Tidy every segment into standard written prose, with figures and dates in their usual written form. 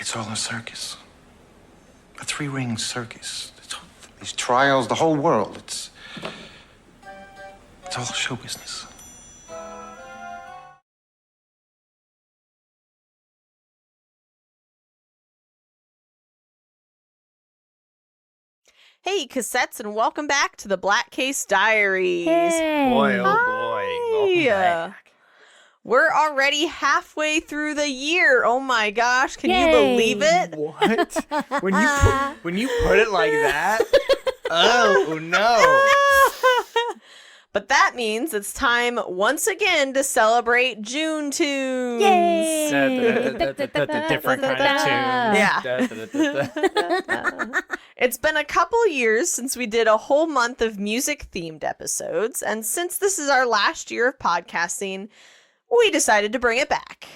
It's all a circus. A three-ring circus. These trials, the whole world. It's all show business. Hey, Cassettes, and welcome back to the Black Case Diaries. Hey. Boy, oh boy. Welcome back. We're already halfway through the year. Oh my gosh, can you believe it? What? When you put it like that? Oh no. But that means it's time once again to celebrate June tunes. Yay! Different kind of tune. Yeah. It's been a couple years since we did a whole month of music-themed episodes, and since this is our last year of podcasting, we decided to bring it back.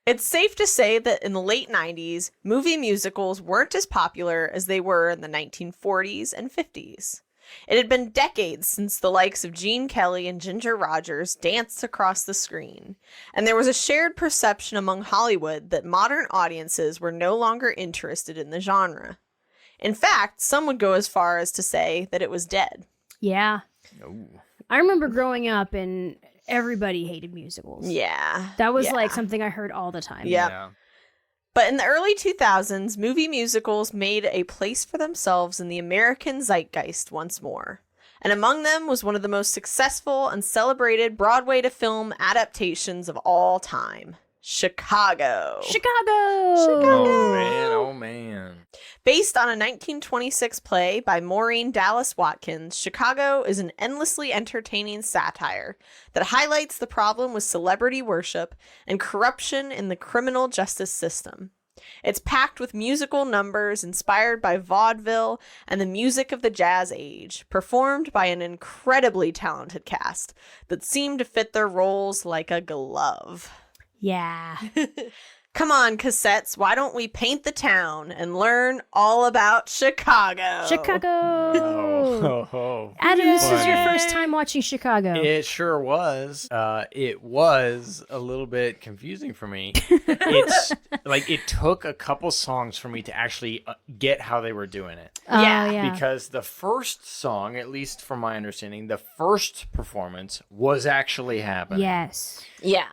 It's safe to say that in the late 90s, movie musicals weren't as popular as they were in the 1940s and 50s. It had been decades since the likes of Gene Kelly and Ginger Rogers danced across the screen, and there was a shared perception among Hollywood that modern audiences were no longer interested in the genre. In fact, some would go as far as to say that it was dead. Yeah. Ooh. I remember growing up and everybody hated musicals. Yeah. That was like something I heard all the time. Yep. Yeah. But in the early 2000s, movie musicals made a place for themselves in the American zeitgeist once more. And among them was one of the most successful and celebrated Broadway-to-film adaptations of all time, Chicago. Chicago! Oh man. Based on a 1926 play by Maurine Dallas Watkins, Chicago is an endlessly entertaining satire that highlights the problem with celebrity worship and corruption in the criminal justice system. It's packed with musical numbers inspired by vaudeville and the music of the jazz age, performed by an incredibly talented cast that seemed to fit their roles like a glove. Yeah. Come on, Cassettes, why don't we paint the town and learn all about Chicago? Chicago! Oh. Adam, this was your Funny. first time watching Chicago. It sure was. It was a little bit confusing for me. It's like it took a couple songs for me to actually get how they were doing it. Oh, Yeah, Because the first song, at least from my understanding, the first performance was actually happening. Yes. Yeah.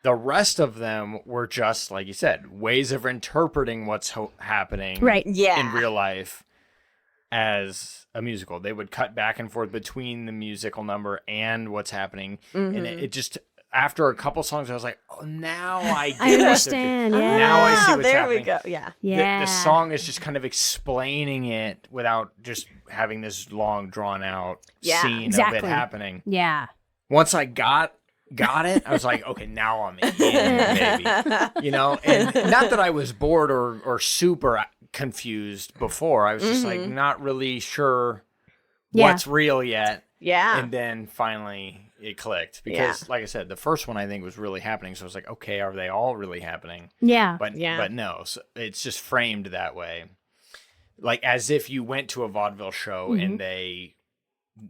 The rest of them were just, like you said, ways of interpreting what's happening Right. Yeah. in real life as a musical. They would cut back and forth between the musical number and what's happening. And it just, after a couple songs, I was like, oh, now I get I understand. what they're Yeah. Now I see what's there happening. we go. Yeah. Yeah. The song is just kind of explaining it without just having this long, drawn-out Yeah, scene of exactly. it happening. Yeah. Once I got it, I was like, okay, now I'm in, baby. You know, and not that I was bored or super confused before. I was just like not really sure Yeah. what's real yet. Yeah. And then finally it clicked because, like I said, the first one I think was really happening. So I was like, okay, are they all really happening? Yeah. But Yeah. but no, so it's just framed that way, like as if you went to a vaudeville show and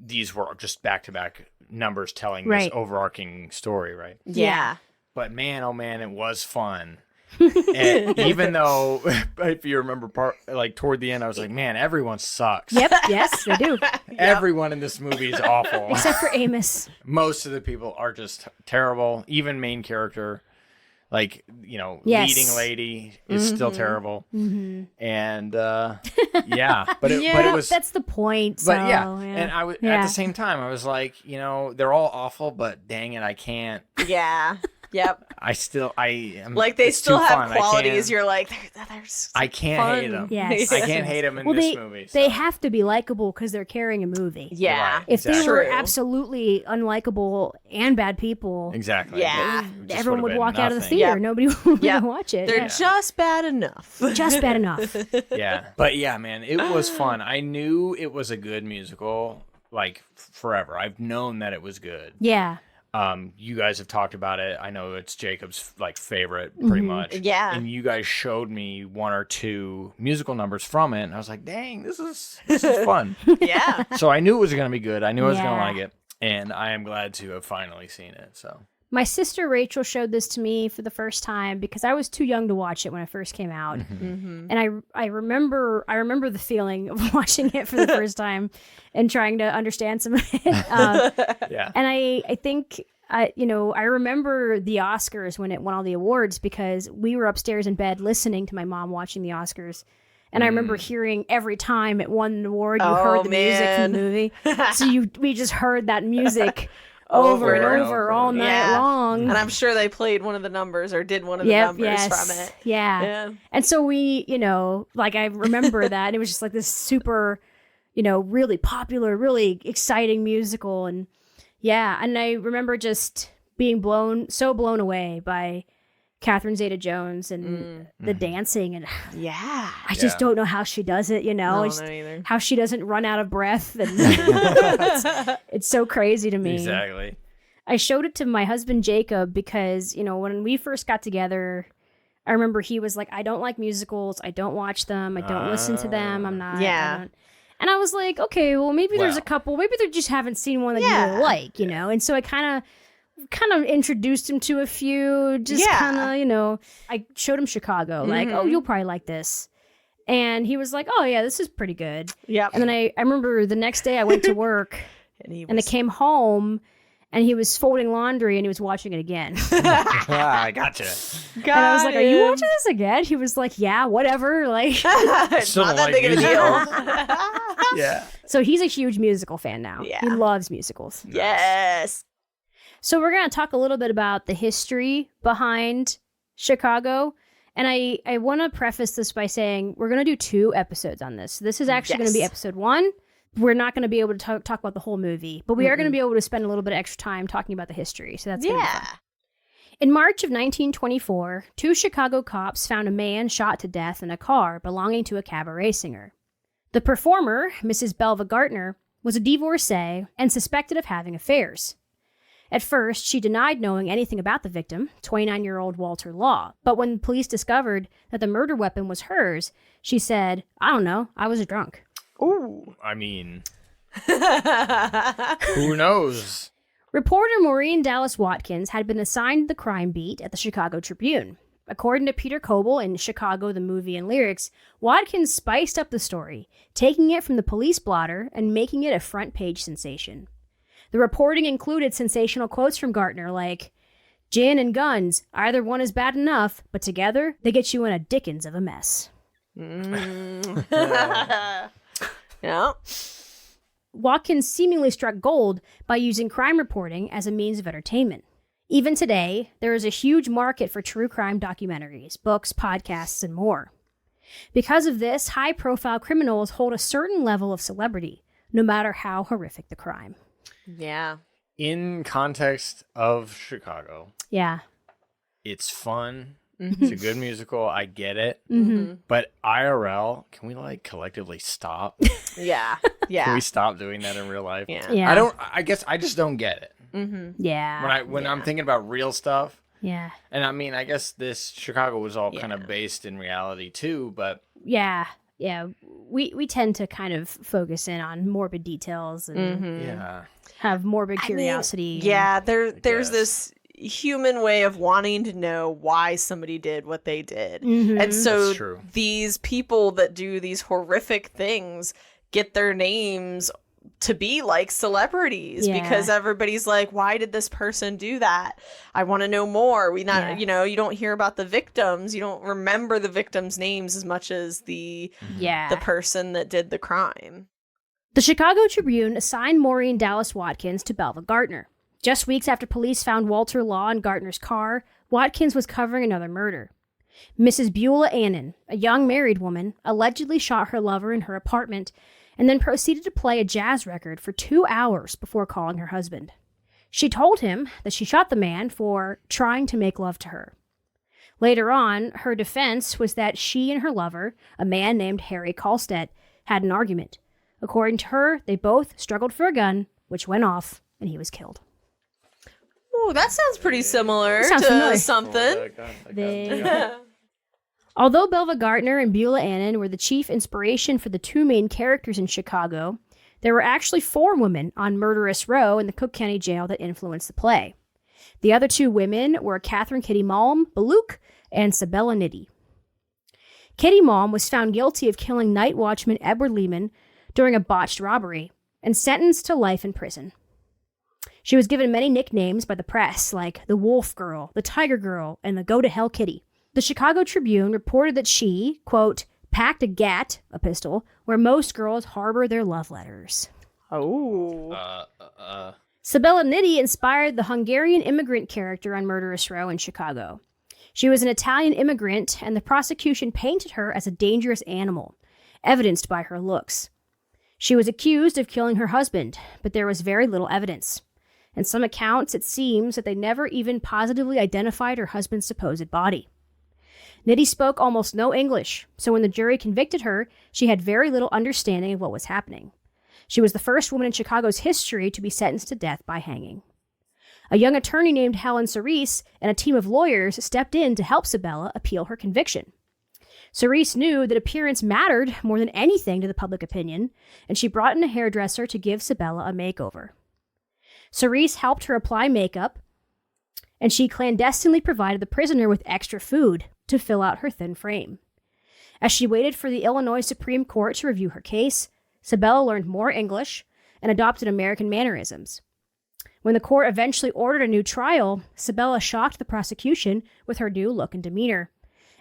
these were just back to back numbers telling this Right. overarching story, right? Yeah. But man, oh man, it was fun. And even though, if you remember, like toward the end, I was like, man, everyone sucks. Yep. Yes, they do. Everyone in this movie is awful. Except for Amos. Most of the people are just terrible. Even main character, like, you know, Yes. leading lady is still terrible. Mm-hmm. And yeah, but it was. That's the point. But so, yeah, and I was at Yeah. the same time, I was like, you know, they're all awful, but dang it, I can't. Yeah. Yep. I am Like they it's still too have fun. qualities. You're like, they're I can't fun. hate them. Yes. I can't hate them in Well, this movie. So. they have to be likable because they're carrying a movie. Yeah. Right. If they Exactly. were True. absolutely unlikable and bad people, Exactly. Yeah. It just everyone would would've walk been out of the nothing. theater. Yep. Nobody would Yep. watch it. They're Yeah. just bad enough. Just bad enough. Yeah, but yeah, man, it was fun. I knew it was a good musical, like forever. I've known that it was good. Yeah. You guys have talked about it. I know it's Jacob's like favorite, pretty much. Yeah. And you guys showed me one or two musical numbers from it, and I was like, "Dang, this is fun." Yeah. So I knew it was going to be good. I knew I was going to Yeah. like it, and I am glad to have finally seen it. So My sister Rachel showed this to me for the first time because I was too young to watch it when it first came out. And I remember the feeling of watching it for the first time and trying to understand some of it. Yeah. And I think, I remember the Oscars when it won all the awards because we were upstairs in bed listening to my mom watching the Oscars. And I remember hearing every time it won an award, you heard the music from the movie. So we just heard that music over and over all night long. And I'm sure they played one of the numbers or did one of the numbers from it. Yeah. And so we, I remember that. It was just like this super, really popular, really exciting musical. And and I remember just being blown away by Catherine Zeta-Jones and the dancing. And I just don't know how she does it, I don't know either. how she doesn't run out of breath. And it's so crazy to me. Exactly. I showed it to my husband, Jacob, because, when we first got together, I remember he was like, I don't like musicals. I don't watch them. I don't listen to them. I'm not. And I was like, okay, well, maybe there's a couple. Maybe they just haven't seen one that you really like, And so I kind of introduced him to a few, just kind of, I showed him Chicago, like, oh, you'll probably like this. And he was like, oh, yeah, this is pretty good. Yep. And then I remember the next day I went to work and I came home and he was folding laundry and he was watching it again. I gotcha. And I was like, are you watching this again? He was like, yeah, whatever. Like, it's not that big of a deal. Yeah. So he's a huge musical fan now. Yeah. He loves musicals. Yes. So we're going to talk a little bit about the history behind Chicago. And I want to preface this by saying we're going to do 2 episodes on this. This is actually going to be episode 1. We're not going to be able to talk about the whole movie, but we are going to be able to spend a little bit of extra time talking about the history. So that's going to be fun. In March of 1924, 2 Chicago cops found a man shot to death in a car belonging to a cabaret singer. The performer, Mrs. Belva Gartner, was a divorcee and suspected of having affairs. At first, she denied knowing anything about the victim, 29-year-old Walter Law. But when police discovered that the murder weapon was hers, she said, I don't know, I was drunk. Ooh. I mean, who knows? Reporter Maurine Dallas Watkins had been assigned the crime beat at the Chicago Tribune. According to Peter Coble in Chicago, the Movie and Lyrics, Watkins spiced up the story, taking it from the police blotter and making it a front-page sensation. The reporting included sensational quotes from Gartner like, gin and guns, either one is bad enough, but together they get you in a dickens of a mess. Yeah. Watkins seemingly struck gold by using crime reporting as a means of entertainment. Even today, there is a huge market for true crime documentaries, books, podcasts, and more. Because of this, high-profile criminals hold a certain level of celebrity, no matter how horrific the crime. Yeah. In context of Chicago, it's fun. It's a good musical. I get it. But IRL, can we collectively stop? Yeah. Can we stop doing that in real life? Yeah. I guess I just don't get it. Yeah. When I'm thinking about real stuff. Yeah. And I mean, I guess this Chicago was all kind of based in reality too, but. Yeah. We tend to kind of focus in on morbid details and have morbid curiosity. There's this human way of wanting to know why somebody did what they did. And so these people that do these horrific things get their names to be like celebrities because everybody's like, why did this person do that? I want to know more. You don't hear about the victims. You don't remember the victims' names as much as the person that did the crime. The Chicago Tribune assigned Maurine Dallas Watkins to Belva Gartner. Just weeks after police found Walter Law in Gartner's car, Watkins was covering another murder. Mrs. Beulah Annan, a young married woman, allegedly shot her lover in her apartment and then proceeded to play a jazz record for 2 hours before calling her husband. She told him that she shot the man for trying to make love to her. Later on, her defense was that she and her lover, a man named Harry Kalstedt, had an argument. According to her, they both struggled for a gun, which went off, and he was killed. Oh, that sounds pretty similar to something. Although Belva Gartner and Beulah Annan were the chief inspiration for the 2 main characters in Chicago, there were actually 4 women on Murderous Row in the Cook County Jail that influenced the play. The other two women were Catherine Kitty Malm Baluch and Sabella Nitti. Kitty Malm was found guilty of killing night watchman Edward Lehman during a botched robbery and sentenced to life in prison. She was given many nicknames by the press, like the Wolf Girl, the Tiger Girl, and the Go to Hell Kitty. The Chicago Tribune reported that she, quote, packed a gat, a pistol, where most girls harbor their love letters. Oh. Sabella Nitti inspired the Hungarian immigrant character on Murderous Row in Chicago. She was an Italian immigrant, and the prosecution painted her as a dangerous animal, evidenced by her looks. She was accused of killing her husband, but there was very little evidence. In some accounts, it seems that they never even positively identified her husband's supposed body. Nitti spoke almost no English, so when the jury convicted her, she had very little understanding of what was happening. She was the first woman in Chicago's history to be sentenced to death by hanging. A young attorney named Helen Cerise and a team of lawyers stepped in to help Sabella appeal her conviction. Cerise knew that appearance mattered more than anything to the public opinion, and she brought in a hairdresser to give Sabella a makeover. Cerise helped her apply makeup, and she clandestinely provided the prisoner with extra food to fill out her thin frame. As she waited for the Illinois Supreme Court to review her case, Sabella learned more English and adopted American mannerisms. When the court eventually ordered a new trial, Sabella shocked the prosecution with her new look and demeanor.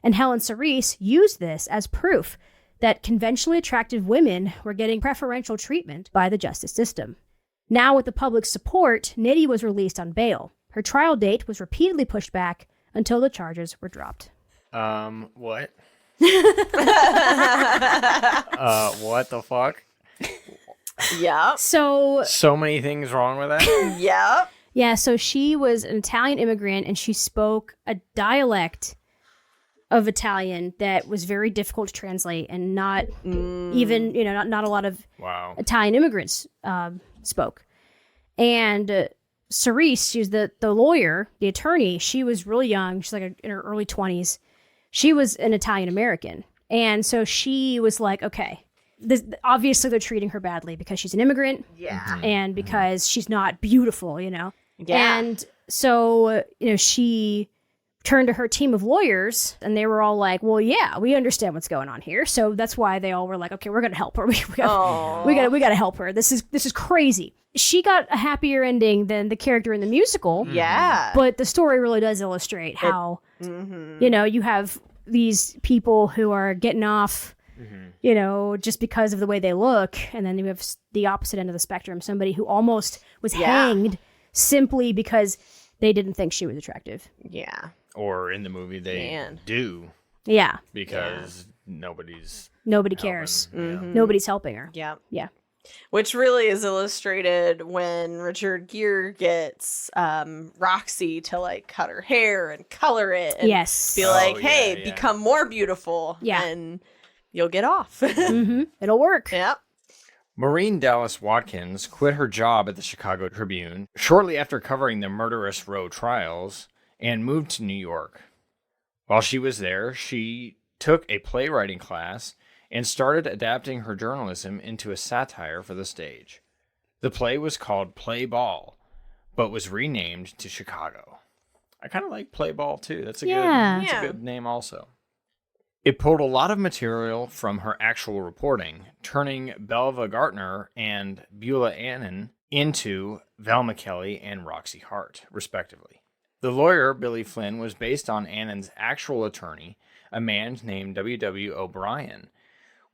And Helen Cerise used this as proof that conventionally attractive women were getting preferential treatment by the justice system. Now, with the public's support, Nitti was released on bail. Her trial date was repeatedly pushed back until the charges were dropped. What? What the fuck? Yep. So many things wrong with that? Yep. Yeah, so she was an Italian immigrant, and she spoke a dialect of Italian that was very difficult to translate, and not even, not a lot of Italian immigrants spoke. And Cerise, she's the lawyer, the attorney, she was really young. She's like in her early 20s. She was an Italian American. And so she was like, okay, obviously they're treating her badly because she's an immigrant. Yeah. And because she's not beautiful, Yeah. And so, she turned to her team of lawyers, and they were all like, well, yeah, we understand what's going on here. So that's why they all were like, okay, we're going to help her. We got to help her. This is crazy. She got a happier ending than the character in the musical. Yeah. But the story really does illustrate how, you have these people who are getting off, just because of the way they look. And then you have the opposite end of the spectrum, somebody who almost was hanged simply because they didn't think she was attractive. Yeah. Or in the movie, they do. Yeah. Because nobody cares. Mm-hmm. Nobody's helping her. Yeah. Yeah. Which really is illustrated when Richard Gere gets Roxy to cut her hair and color it and be like, hey, become more beautiful and you'll get off. It'll work. Yeah. Maurine Dallas Watkins quit her job at the Chicago Tribune shortly after covering the Murderous Row trials and moved to New York. While she was there, she took a playwriting class and started adapting her journalism into a satire for the stage. The play was called Play Ball, but was renamed to Chicago. I kind of like Play Ball too. That's a good name also. It pulled a lot of material from her actual reporting, turning Belva Gartner and Beulah Annan into Velma Kelly and Roxy Hart, respectively. The lawyer, Billy Flynn, was based on Annan's actual attorney, a man named W.W. O'Brien,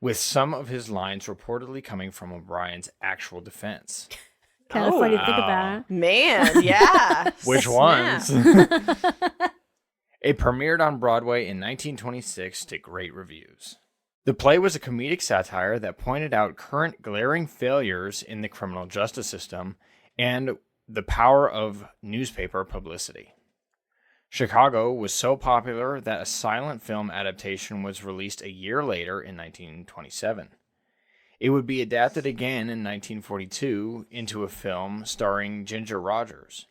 with some of his lines reportedly coming from O'Brien's actual defense. Kind of funny to think about. Man, yeah. Which ones? It premiered on Broadway in 1926 to great reviews. The play was a comedic satire that pointed out current glaring failures in the criminal justice system and the power of newspaper publicity. Chicago was so popular that a silent film adaptation was released a year later in 1927. It would be adapted again in 1942 into a film starring Ginger Rogers.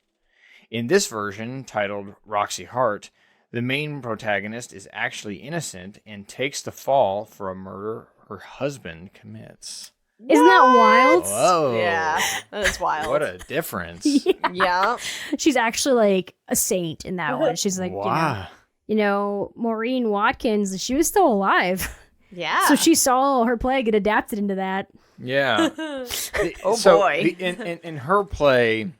In this version, titled Roxy Hart, the main protagonist is actually innocent and takes the fall for a murder her husband commits. Isn't that wild? Whoa. Yeah, that is wild. What a difference. Yeah. She's actually like a saint in that one. She's like, Wow. Maurine Watkins, she was still alive. Yeah. So she saw her play get adapted into that. Yeah. Oh, So boy. in her play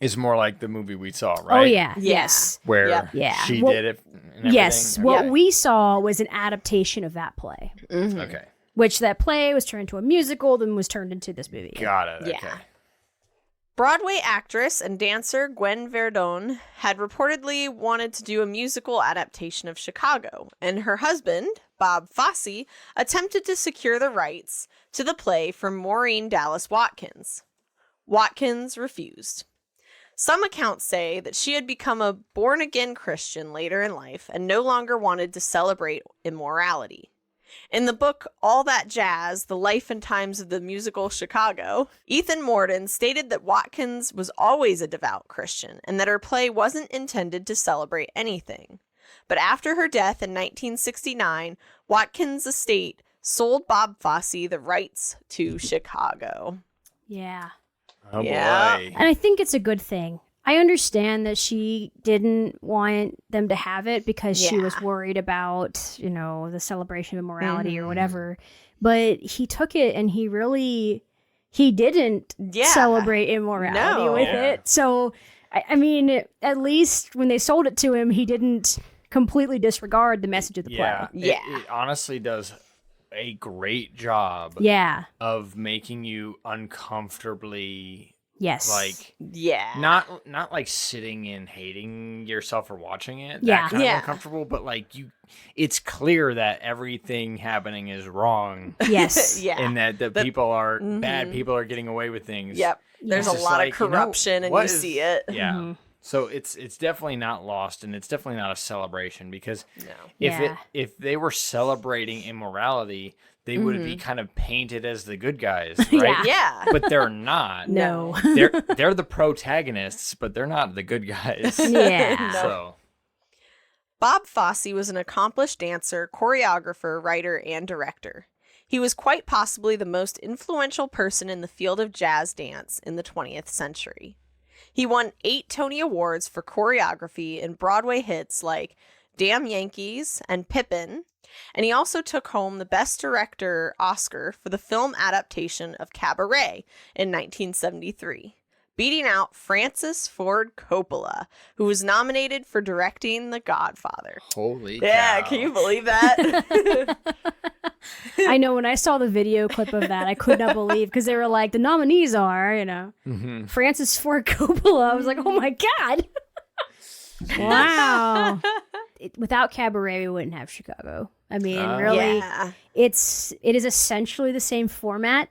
is more like the movie we saw, right? Oh, yeah. Yeah. Yes. Where Yep. Yeah. she Well, did it. And Yes. everything? What Okay. we saw was an adaptation of that play, Okay. which that play was turned into a musical, then was turned into this movie. Got it. Yeah. Okay. Broadway actress and dancer Gwen Verdon had reportedly wanted to do a musical adaptation of Chicago, and her husband, Bob Fosse, attempted to secure the rights to the play from Maurine Dallas Watkins. Watkins refused. Some accounts say that she had become a born-again Christian later in life and no longer wanted to celebrate immorality. In the book All That Jazz, The Life and Times of the Musical Chicago, Ethan Mordden stated that Watkins was always a devout Christian and that her play wasn't intended to celebrate anything. But after her death in 1969, Watkins' estate sold Bob Fosse the rights to Chicago. Yeah. Oh Yeah. boy. And I think it's a good thing. I understand that she didn't want them to have it because she was worried about, the celebration of immorality or whatever. But he took it and he didn't celebrate immorality with it. So, I mean, at least when they sold it to him, he didn't completely disregard the message of the play. Yeah. It honestly does a great job Yeah. of making you uncomfortably Yes. like Yeah. not like sitting and hating yourself for watching it. Yeah. That kind Yeah. of uncomfortable, but like it's clear that everything happening is wrong. Yes. Yeah. And that the people are bad people are getting away with things. Yep. There's It's a just lot like, of corruption and what you is- see it. Yeah. So it's definitely not lost, and it's definitely not a celebration because No. if they were celebrating immorality, they would be kind of painted as the good guys, right? Yeah. Yeah. But they're not. No. They're the protagonists, but they're not the good guys. Yeah. So Bob Fosse was an accomplished dancer, choreographer, writer, and director. He was quite possibly the most influential person in the field of jazz dance in the 20th century. He won 8 Tony Awards for choreography in Broadway hits like Damn Yankees and Pippin, and he also took home the Best Director Oscar for the film adaptation of Cabaret in 1973, beating out Francis Ford Coppola, who was nominated for directing The Godfather. holy Yeah, cow. can you believe that? I know when I saw the video clip of that, I could not believe because they were like, the nominees are, Francis Ford Coppola. I was like, oh my God. Wow. Without Cabaret, we wouldn't have Chicago. I mean, really, Yeah. it is essentially the same format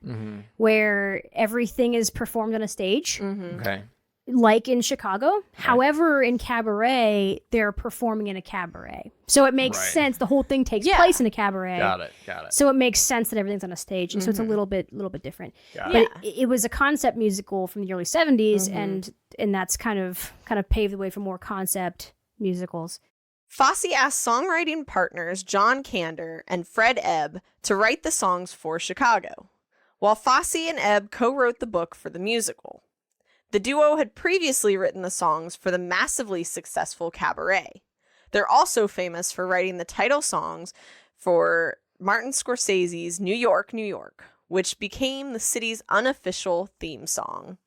where everything is performed on a stage, Okay. like in Chicago. However, in Cabaret, they're performing in a cabaret. So it makes Right. sense. The whole thing takes Yeah. place in a cabaret. Got it. So it makes sense that everything's on a stage, and so it's a little bit different. Got But it. it was a concept musical from the early '70s, and that's kind of paved the way for more concept musicals. Fosse asked songwriting partners John Kander and Fred Ebb to write the songs for Chicago, while Fosse and Ebb co-wrote the book for the musical. The duo had previously written the songs for the massively successful Cabaret. They're also famous for writing the title songs for Martin Scorsese's New York, New York, which became the city's unofficial theme song.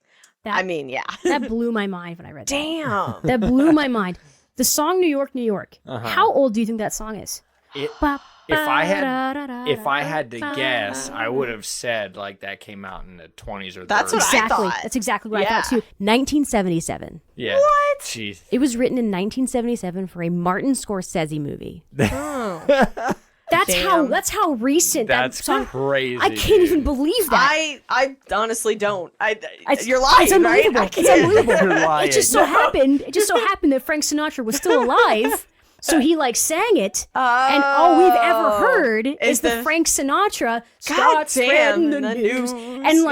That Yeah. that blew my mind when I read that. Damn. That blew my mind. The song New York, New York. How old do you think that song is? If I had to guess, I would have said like that came out in the 20s or 30s. That's what I Exactly. thought. That's exactly what I Yeah. thought too. 1977. Yeah. What? Jeez. It was written in 1977 for a Martin Scorsese movie. That's how recent That's that song. crazy. I can't even believe that. I honestly don't. It's- You're lying, it's right? unbelievable. I It's can't. unbelievable. You're lying. It just so happened. It just so happened that Frank Sinatra was still alive, so he sang it, and all we've ever heard is the Frank Sinatra start spreading the news, and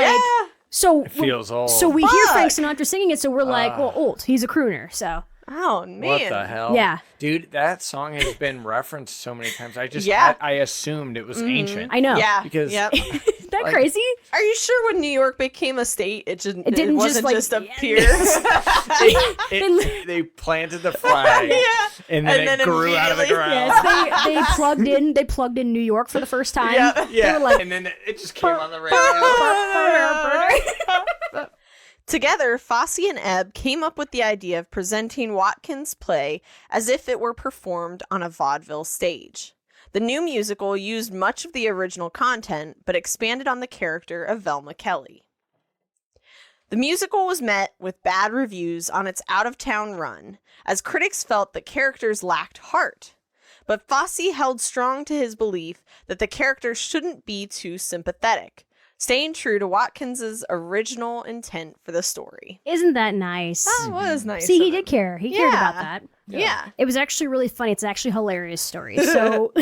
so feels old. So we hear Fuck. Frank Sinatra singing it, so we're like, well, old. He's a crooner, so Oh man. What the hell? Yeah. Dude, that song has been referenced so many times. I Yeah. I assumed it was ancient. I know. Yeah. Because Yep. Isn't that crazy? Are you sure when New York became a state, it wasn't just appear? They planted the flag, and then it grew out of the ground. Yes, they plugged in New York for the first time. Yeah, They were like, and then it just came on the radio. Together, Fosse and Ebb came up with the idea of presenting Watkins' play as if it were performed on a vaudeville stage. The new musical used much of the original content, but expanded on the character of Velma Kelly. The musical was met with bad reviews on its out-of-town run, as critics felt the characters lacked heart. But Fosse held strong to his belief that the characters shouldn't be too sympathetic, staying true to Watkins's original intent for the story. isn't that nice? That was nice. See, of he him. did care. He cared about that. Yeah. It was actually really funny. It's actually a hilarious story. So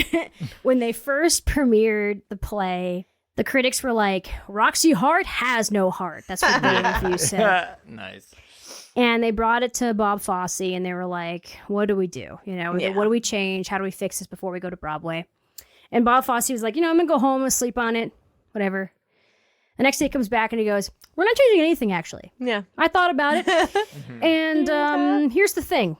when they first premiered the play, the critics were like, Roxy Hart has no heart. That's what the interview said. Nice. And they brought it to Bob Fosse, and they were like, what do we do? What do we change? How do we fix this before we go to Broadway? And Bob Fosse was like, I'm going to go home and sleep on it. Whatever. The next day he comes back and he goes, we're not changing anything, actually. Yeah. I thought about it. And here's the thing.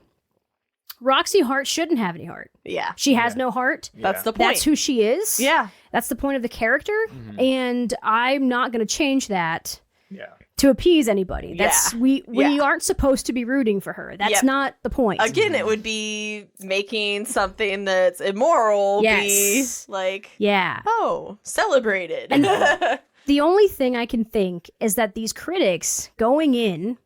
Roxy Hart shouldn't have any heart. Yeah. She has no heart. That's the point. That's who she is. Yeah. That's the point of the character. And I'm not going to change that Yeah. to appease anybody. That's we Yeah. aren't supposed to be rooting for her. That's Yep. not the point. Again, it would be making something that's immoral Yes. be like, Yeah. celebrated. The only thing I can think is that these critics going in,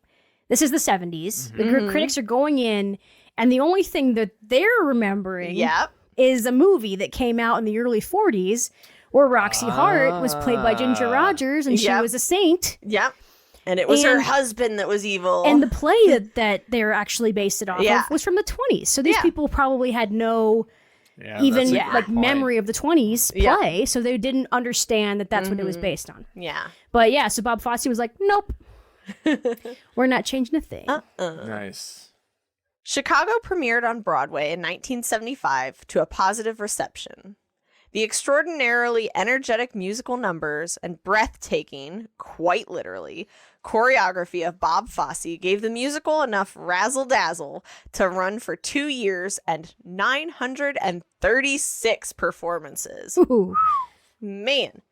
this is the 70s, the critics are going in, and the only thing that they're remembering Yep. is a movie that came out in the early 40s where Roxy Hart was played by Ginger Rogers, and she Yep. was a saint. Yep. And it was her And- husband that was evil. And the play that they're actually based it off Yeah. of was from the 20s. So these Yeah. people probably had no That's a like great point. memory of the 20s Yeah. play, so they didn't understand that that's what it was based on. yeah. But yeah, so Bob Fosse was like, nope, we're not changing a thing. Nice. Chicago premiered on Broadway in 1975 to a positive reception. The extraordinarily energetic musical numbers and breathtaking, quite literally, choreography of Bob Fosse gave the musical enough razzle-dazzle to run for 2 years and 936 performances. Ooh. Man.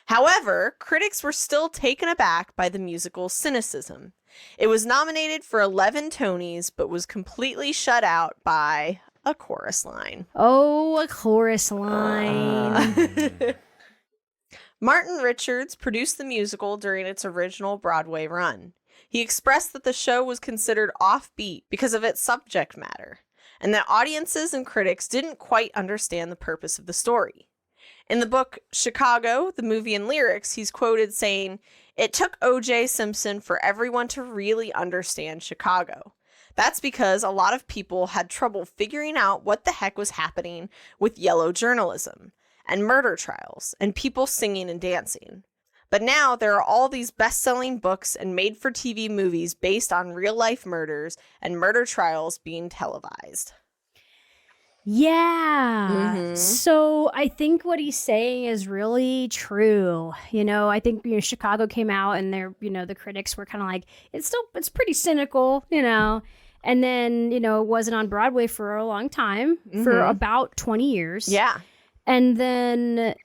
However, critics were still taken aback by the musical's cynicism. It was nominated for 11 Tonys, but was completely shut out by a chorus line. Oh, a chorus line. Martin Richards produced the musical during its original Broadway run. He expressed that the show was considered offbeat because of its subject matter, and that audiences and critics didn't quite understand the purpose of the story. In the book Chicago, the Movie and Lyrics, he's quoted saying, "It took O.J. Simpson for everyone to really understand Chicago. That's because a lot of people had trouble figuring out what the heck was happening with yellow journalism and murder trials and people singing and dancing. But now there are all these best-selling books and made-for-TV movies based on real-life murders and murder trials being televised." Yeah. So I think what he's saying is really true. I think, Chicago came out and the critics were kind of like, it's pretty cynical, and then, it wasn't on Broadway for a long time, for about 20 years. Yeah. And then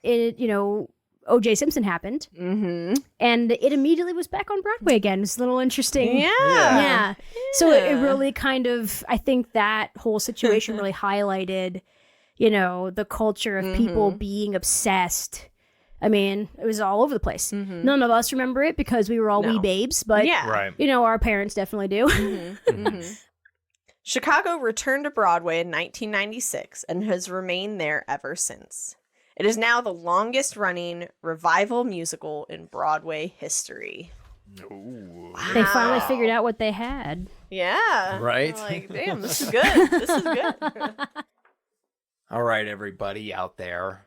O.J. Simpson happened, and it immediately was back on Broadway again. It's a little interesting. Yeah. So it really kind of, I think that whole situation really highlighted, the culture of people being obsessed. I mean, it was all over the place. None of us remember it because we were all wee babes, but Right. our parents definitely do. Chicago returned to Broadway in 1996 and has remained there ever since. It is now the longest-running revival musical in Broadway history. Ooh. They finally figured out what they had. Yeah. Right? I'm like, damn, this is good. This is good. All right, everybody out there.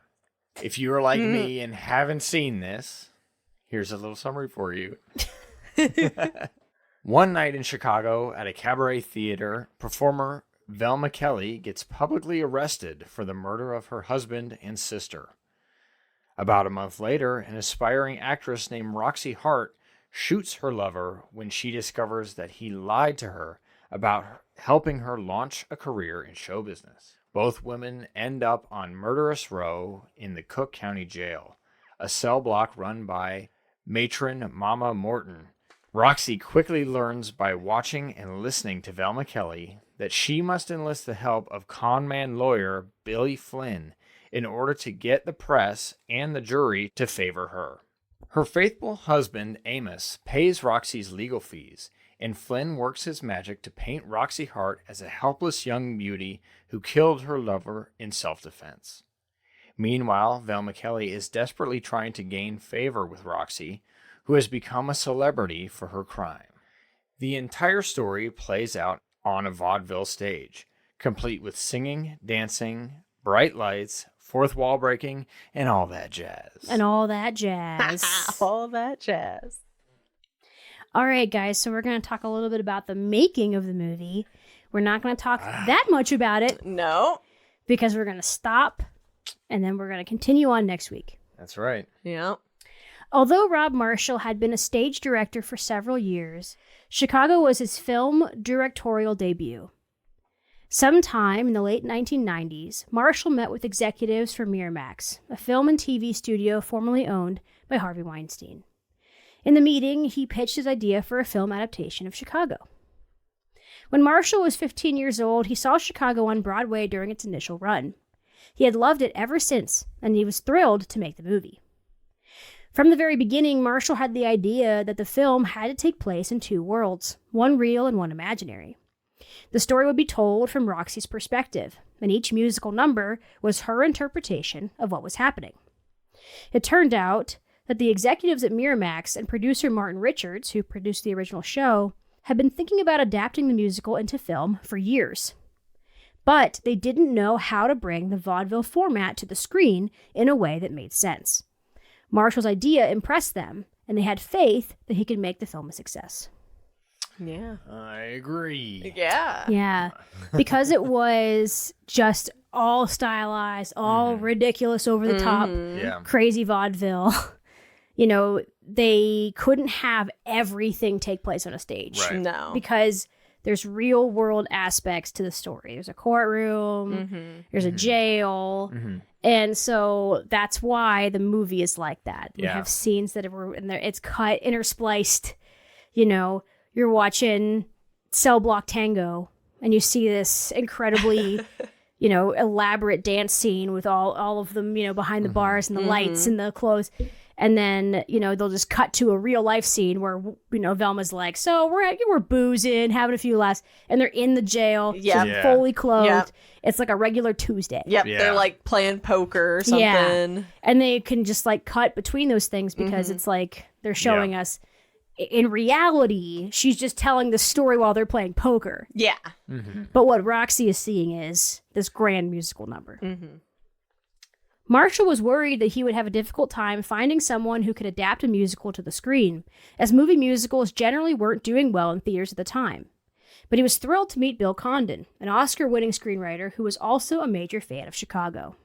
If you're like me and haven't seen this, here's a little summary for you. One night in Chicago at a cabaret theater, performer Velma Kelly gets publicly arrested for the murder of her husband and sister. About a month later, an aspiring actress named Roxy Hart shoots her lover when she discovers that he lied to her about helping her launch a career in show business. Both women end up on Murderous Row in the Cook County Jail, a cell block run by matron Mama Morton. Roxy quickly learns by watching and listening to Velma Kelly that she must enlist the help of con-man lawyer Billy Flynn in order to get the press and the jury to favor her. Her faithful husband, Amos, pays Roxy's legal fees, and Flynn works his magic to paint Roxy Hart as a helpless young beauty who killed her lover in self-defense. Meanwhile, Velma Kelly is desperately trying to gain favor with Roxy, who has become a celebrity for her crime. The entire story plays out on a vaudeville stage, complete with singing, dancing, bright lights, fourth wall breaking, and all that jazz. All that jazz. All right, guys, so we're going to talk a little bit about the making of the movie. We're not going to talk that much about it. No. Because we're going to stop, and then we're going to continue on next week. That's right. Yeah. Although Rob Marshall had been a stage director for several years, Chicago was his film directorial debut. Sometime in the late 1990s, Marshall met with executives for Miramax, a film and TV studio formerly owned by Harvey Weinstein. In the meeting, he pitched his idea for a film adaptation of Chicago. When Marshall was 15 years old, he saw Chicago on Broadway during its initial run. He had loved it ever since, and he was thrilled to make the movie. From the very beginning, Marshall had the idea that the film had to take place in two worlds, one real and one imaginary. The story would be told from Roxy's perspective, and each musical number was her interpretation of what was happening. It turned out that the executives at Miramax and producer Martin Richards, who produced the original show, had been thinking about adapting the musical into film for years. But they didn't know how to bring the vaudeville format to the screen in a way that made sense. Marshall's idea impressed them, and they had faith that he could make the film a success. Yeah. I agree. Yeah. Yeah, because it was just all stylized, all ridiculous, over the top, Yeah. crazy vaudeville. You know, they couldn't have everything take place on a stage. Right. No. Because there's real world aspects to the story. There's a courtroom, there's a jail. And so that's why the movie is like that. We have scenes that are in there, it's cut, interspliced. You know, you're watching Cell Block Tango and you see this incredibly, you know, elaborate dance scene with all of them, you know, behind the bars and the lights and the clothes. And then, you know, they'll just cut to a real life scene where, you know, Velma's like, so we're boozing, having a few laughs. And they're in the jail. Yep. She's fully clothed. Yep. It's like a regular Tuesday. Yep. Yeah. They're like playing poker or something. Yeah. And they can just like cut between those things because it's like they're showing us in reality, she's just telling the story while they're playing poker. Yeah. But what Roxy is seeing is this grand musical number. Marshall was worried that he would have a difficult time finding someone who could adapt a musical to the screen, as movie musicals generally weren't doing well in theaters at the time. But he was thrilled to meet Bill Condon, an Oscar-winning screenwriter who was also a major fan of Chicago.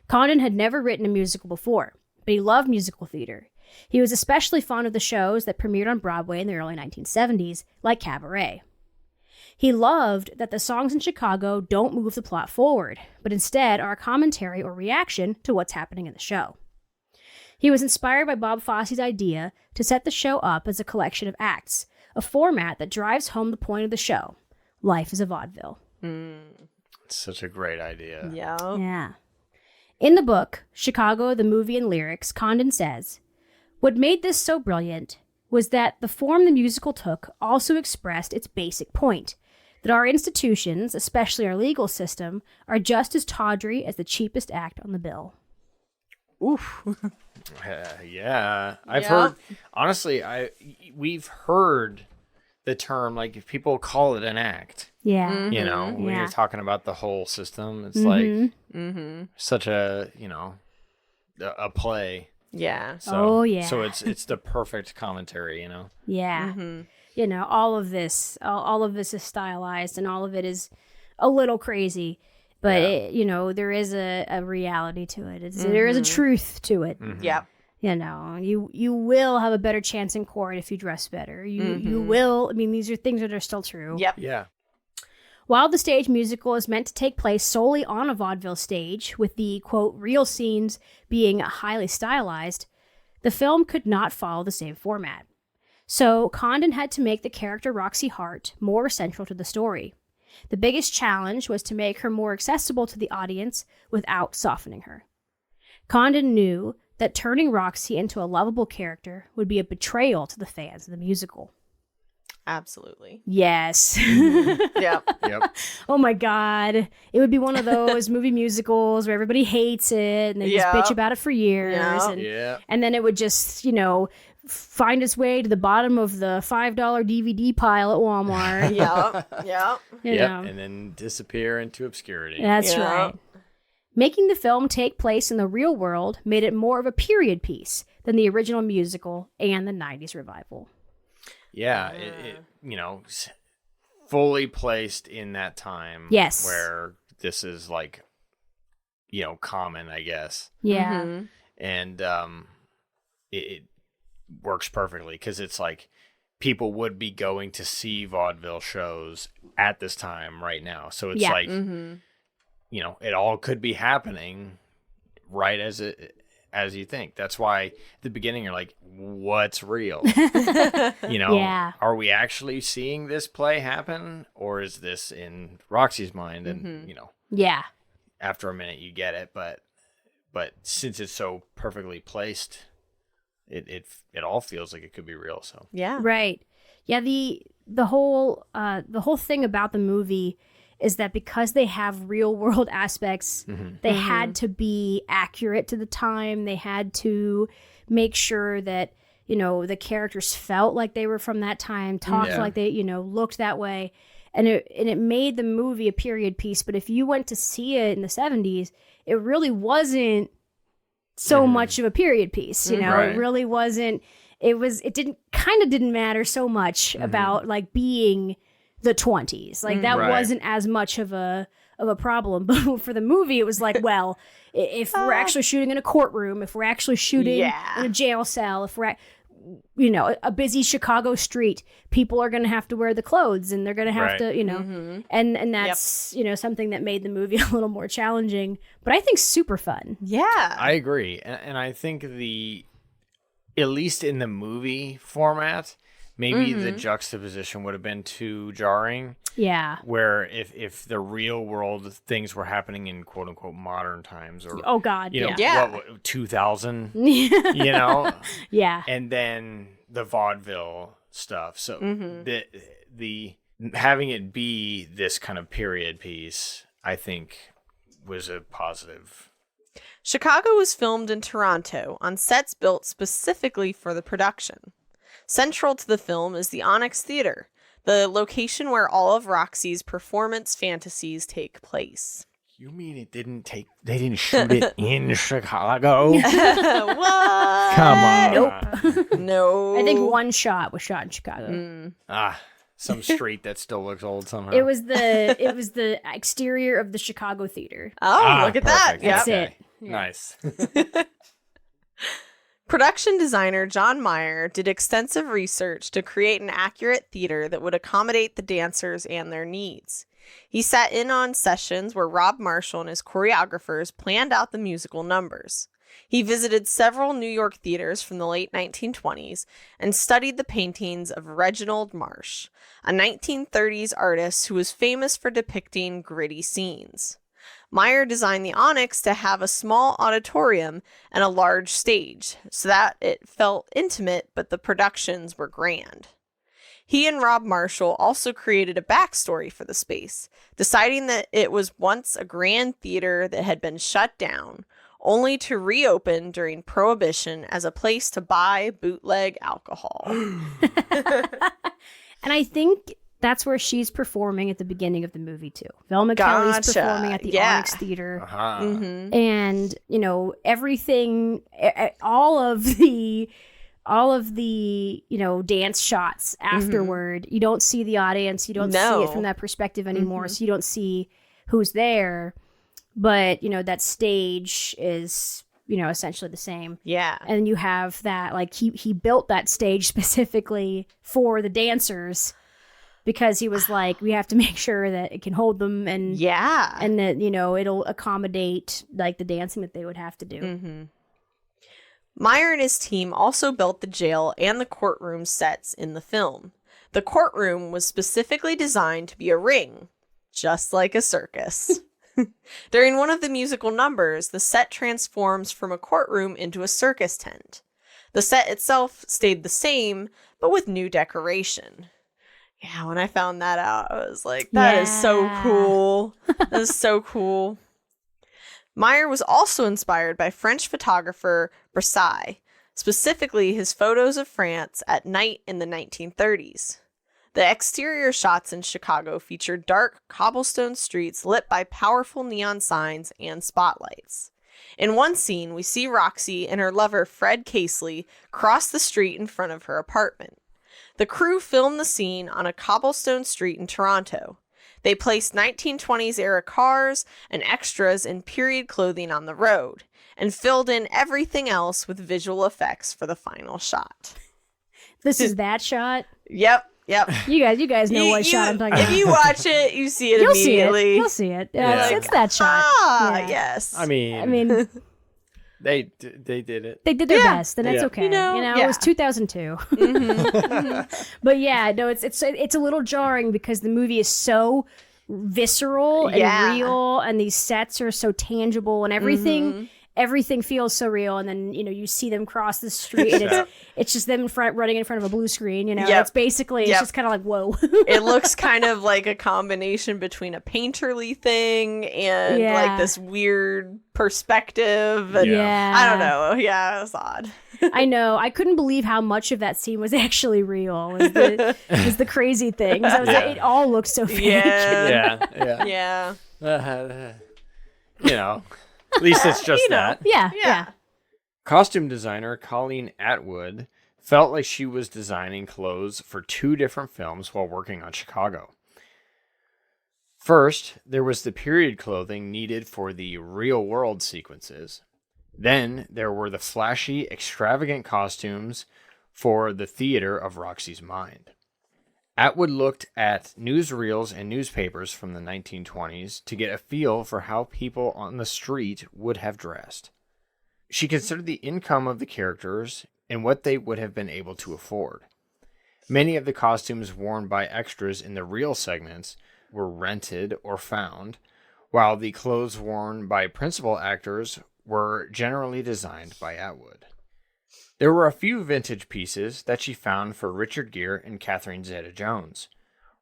Condon had never written a musical before, but he loved musical theater. He was especially fond of the shows that premiered on Broadway in the early 1970s, like Cabaret. He loved that the songs in Chicago don't move the plot forward, but instead are a commentary or reaction to what's happening in the show. He was inspired by Bob Fosse's idea to set the show up as a collection of acts, a format that drives home the point of the show. Life is a vaudeville. It's such a great idea. Yeah. Yeah. In the book, Chicago, the Movie and Lyrics, Condon says, "What made this so brilliant was that the form the musical took also expressed its basic point, that our institutions, especially our legal system, are just as tawdry as the cheapest act on the bill." Oof. Yeah. I've Yeah. heard, honestly, we've heard the term, like, if people call it an act, Yeah. you know, when Yeah. you're talking about the whole system, it's like such a, you know, a play. Yeah. So, Oh, yeah. So it's the perfect commentary, you know? Yeah. You know, all of this is stylized and all of it is a little crazy. But, Yeah. there is a reality to it. There is a truth to it. Mhm. Yep. You will have a better chance in court if you dress better. You will. I mean, these are things that are still true. Yep. Yeah. While the stage musical is meant to take place solely on a vaudeville stage, with the, quote, real scenes being highly stylized, the film could not follow the same format. So Condon had to make the character Roxy Hart more central to the story. The biggest challenge was to make her more accessible to the audience without softening her. Condon knew that turning Roxy into a lovable character would be a betrayal to the fans of the musical. Absolutely. Yes. Yep. Yep. Oh my God. It would be one of those movie musicals where everybody hates it and they just bitch about it for years. Yeah. And, and then it would just, find its way to the bottom of the $5 DVD pile at Walmart. Yep. you know. And then disappear into obscurity. That's Yeah. right. Making the film take place in the real world made it more of a period piece than the original musical and the 90s revival. Yeah, fully placed in that time. Yes. Where this is like, common, I guess. Yeah. Mm-hmm. And it works perfectly because it's like people would be going to see vaudeville shows at this time right now. So it's like, it all could be happening right as you think. That's why at the beginning you're like, what's real? Yeah. Are we actually seeing this play happen, or is this in Roxy's mind? And Yeah. after a minute you get it, but since it's so perfectly placed, it all feels like it could be real. So Yeah. Right. Yeah, the whole thing about the movie is that because they have real world aspects, they had to be accurate to the time. They had to make sure that, the characters felt like they were from that time, talked like they, looked that way. And it made the movie a period piece. But if you went to see it in the 70s, it really wasn't so much of a period piece. Right. It really wasn't. It didn't matter so much about like being the 20s. Like that Right. wasn't as much of a problem. But for the movie, it was like, well, if we're actually shooting in a courtroom, if we're actually shooting in a jail cell, if we're a busy Chicago street, people are going to have to wear the clothes and they're going to have to, and that's, something that made the movie a little more challenging, but I think super fun. Yeah. I agree. And I think at least in the movie format, maybe the juxtaposition would have been too jarring. Yeah. Where if the real world things were happening in quote unquote modern times, or Oh God. what 2000, Yeah. and then the vaudeville stuff. So the having it be this kind of period piece, I think, was a positive. Chicago was filmed in Toronto on sets built specifically for the production. Central to the film is the Onyx Theater, the location where all of Roxy's performance fantasies take place. You mean they didn't shoot it in Chicago? What? Come on. Nope. No. I think one shot was shot in Chicago. Some street that still looks old somehow. It was the exterior of the Chicago theater. Oh, look at that. Perfect. Yep. That's it. Yeah. Nice. Production designer John Meyer did extensive research to create an accurate theater that would accommodate the dancers and their needs. He sat in on sessions where Rob Marshall and his choreographers planned out the musical numbers. He visited several New York theaters from the late 1920s and studied the paintings of Reginald Marsh, a 1930s artist who was famous for depicting gritty scenes. Meyer designed the Onyx to have a small auditorium and a large stage so that it felt intimate, but the productions were grand. He and Rob Marshall also created a backstory for the space, deciding that it was once a grand theater that had been shut down, only to reopen during Prohibition as a place to buy bootleg alcohol. And I think that's where she's performing at the beginning of the movie too. Velma Kelly's performing at the Onyx Theater. Uh-huh. And, everything, all of the dance shots afterward, you don't see the audience, you don't see it from that perspective anymore, so you don't see who's there. but that stage is essentially the same. Yeah. And you have that, like, he built that stage specifically for the dancers because he was like, we have to make sure that it can hold them and and that it'll accommodate like the dancing that they would have to do. Mm-hmm. Meyer and his team also built the jail and the courtroom sets in the film. The courtroom was specifically designed to be a ring, just like a circus. During one of the musical numbers, the set transforms from a courtroom into a circus tent. The set itself stayed the same, but with new decoration. Yeah, when I found that out, I was like, that is so cool. That is so cool. Meyer was also inspired by French photographer Bresson, specifically his photos of France at night in the 1930s. The exterior shots in Chicago feature dark cobblestone streets lit by powerful neon signs and spotlights. In one scene, we see Roxy and her lover Fred Casely cross the street in front of her apartment. The crew filmed the scene on a cobblestone street in Toronto. They placed 1920s era cars and extras in period clothing on the road, and filled in everything else with visual effects for the final shot. This is that shot? Yep. You guys know what shot I'm talking about. If you watch it, you see it You'll immediately. You'll see it. It's that shot. Yes. I mean, they did it. They did their best, and it's okay. It was 2002. But it's a little jarring because the movie is so visceral and real, and these sets are so tangible, and everything feels so real. And then you see them cross the street, and it's just them running in front of a blue screen. It's basically it's just kind of like, whoa. It looks kind of like a combination between a painterly thing and like this weird perspective. And I don't know. Yeah, it was odd. I know. I couldn't believe how much of that scene was actually real. Was the crazy thing. So it all looks so fake. Yeah. At least it's just that. Yeah. Costume designer Colleen Atwood felt like she was designing clothes for two different films while working on Chicago. First, there was the period clothing needed for the real-world sequences. Then, there were the flashy, extravagant costumes for the theater of Roxy's mind. Atwood looked at newsreels and newspapers from the 1920s to get a feel for how people on the street would have dressed. She considered the income of the characters and what they would have been able to afford. Many of the costumes worn by extras in the real segments were rented or found, while the clothes worn by principal actors were generally designed by Atwood. There were a few vintage pieces that she found for Richard Gere and Catherine Zeta-Jones.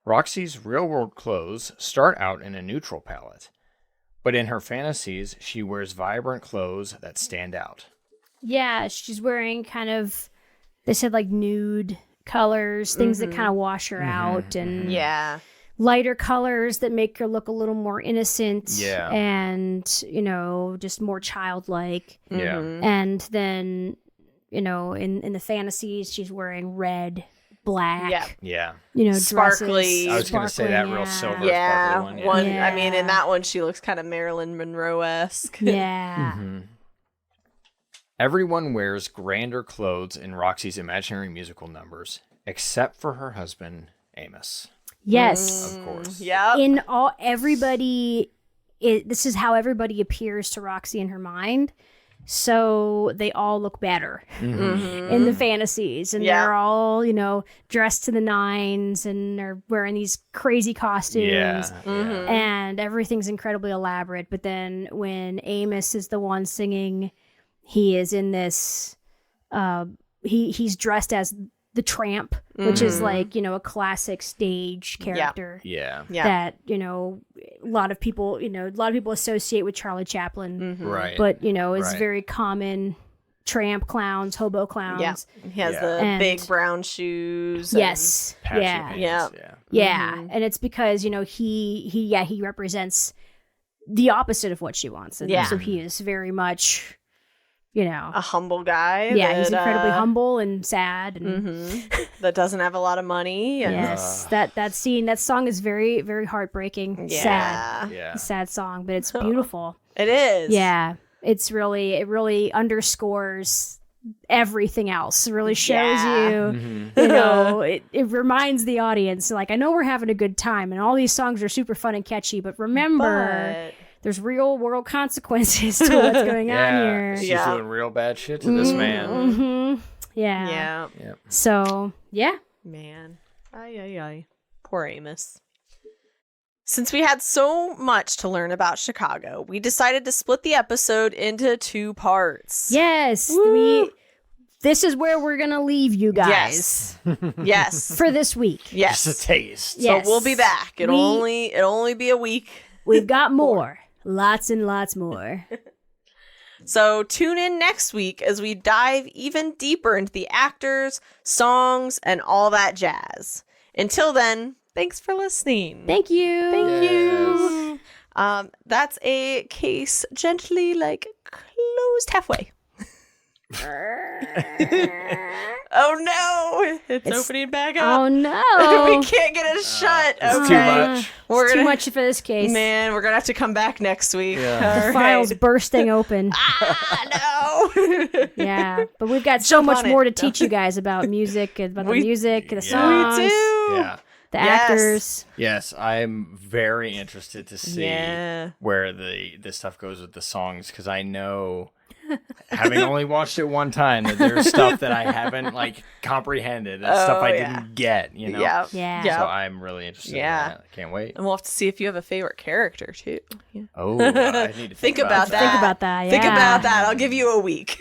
Roxy's real-world clothes start out in a neutral palette, but in her fantasies, she wears vibrant clothes that stand out. Yeah, she's wearing kind of, they said like nude colors, things that kind of wash her out, and lighter colors that make her look a little more innocent and, just more childlike. Yeah. And then, in the fantasies, she's wearing red, black, sparkly. Dresses, I was going to say that real silver sparkly one. I mean, in that one, she looks kind of Marilyn Monroe-esque. Yeah. Everyone wears grander clothes in Roxy's imaginary musical numbers, except for her husband, Amos. Yes. Of course. Yeah. In all, this is how everybody appears to Roxy in her mind. So they all look better in the fantasies, and they're all, dressed to the nines, and they're wearing these crazy costumes, and everything's incredibly elaborate. But then when Amos is the one singing, he is in this, he's dressed as the tramp, which is like, a classic stage character. Yeah. That, a lot of people associate with Charlie Chaplin. Right. But, is very common tramp clowns, hobo clowns. Yeah. He has the big brown shoes. Yes. Patchy Yeah. pants, Yeah. And it's because, he represents the opposite of what she wants. And so he is very much you know. A humble guy. Yeah, he's that, incredibly humble and sad. And that doesn't have a lot of money. And yes, that song is very, very heartbreaking. Sad. Yeah. A sad song, but it's beautiful. It is. Yeah. It really underscores everything else. It really shows Yeah. you know, it reminds the audience, like, I know we're having a good time and all these songs are super fun and catchy, but remember, there's real world consequences to what's going on here. She's doing real bad shit to this man. Mm-hmm. Yeah. Yeah. Yep. So, yeah. Man. Ay. Poor Amos. Since we had so much to learn about Chicago, we decided to split the episode into 2 parts. Yes. This is where we're going to leave you guys. Yes. For this week. Yes. Just a taste. Yes. So we'll be back. It'll only be a week. We've got more. Lots and lots more. So tune in next week as we dive even deeper into the actors, songs, and all that jazz. Until then, thanks for listening. Thank you. Thank you. That's a case gently, closed halfway. Oh no! It's opening back up. Oh no! We can't get it shut. It's Okay. too much. We're Too gonna, much for this case. Man, we're gonna have to come back next week. Yeah. The All file's right. bursting open. No. Yeah, but we've got so Jump much on more it. to teach you guys about music, about the We- music, the Yeah. songs, We do. Yeah. the Yes. actors. Yes, I'm very interested to see Yeah. where the stuff goes with the songs, because I know, having only watched it one time, that there's stuff that I haven't comprehended, and stuff I didn't get. You know. Yeah. Yeah. So I'm really interested. Yeah. In that. I can't wait. And we'll have to see if you have a favorite character too. Yeah. Oh, I need to Think about that. Think about that. Yeah. Think about that. I'll give you a week.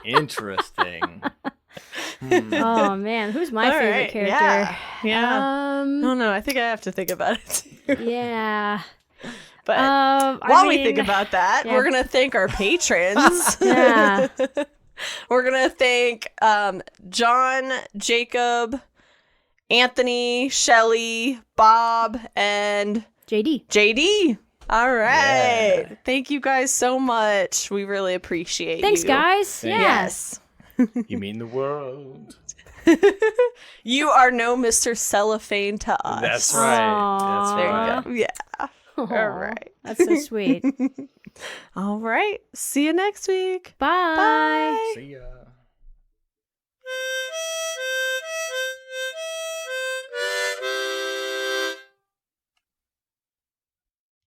Interesting. Oh man, who's my All favorite right, character? Yeah. Oh no, I think I have to think about it too. Yeah. But I while we mean, think about that, yeah. we're gonna thank our patrons. Yeah. We're gonna thank John, Jacob, Anthony, Shelly, Bob, and JD. JD. All right. Yeah. Thank you guys so much. We really appreciate Thanks, you. guys. Yeah. Yes. You mean the world? You are no Mr. Cellophane to us. That's right. That's Aw. There right. you go. Yeah. All right. That's so sweet. All right. See you next week. Bye. Bye. See ya.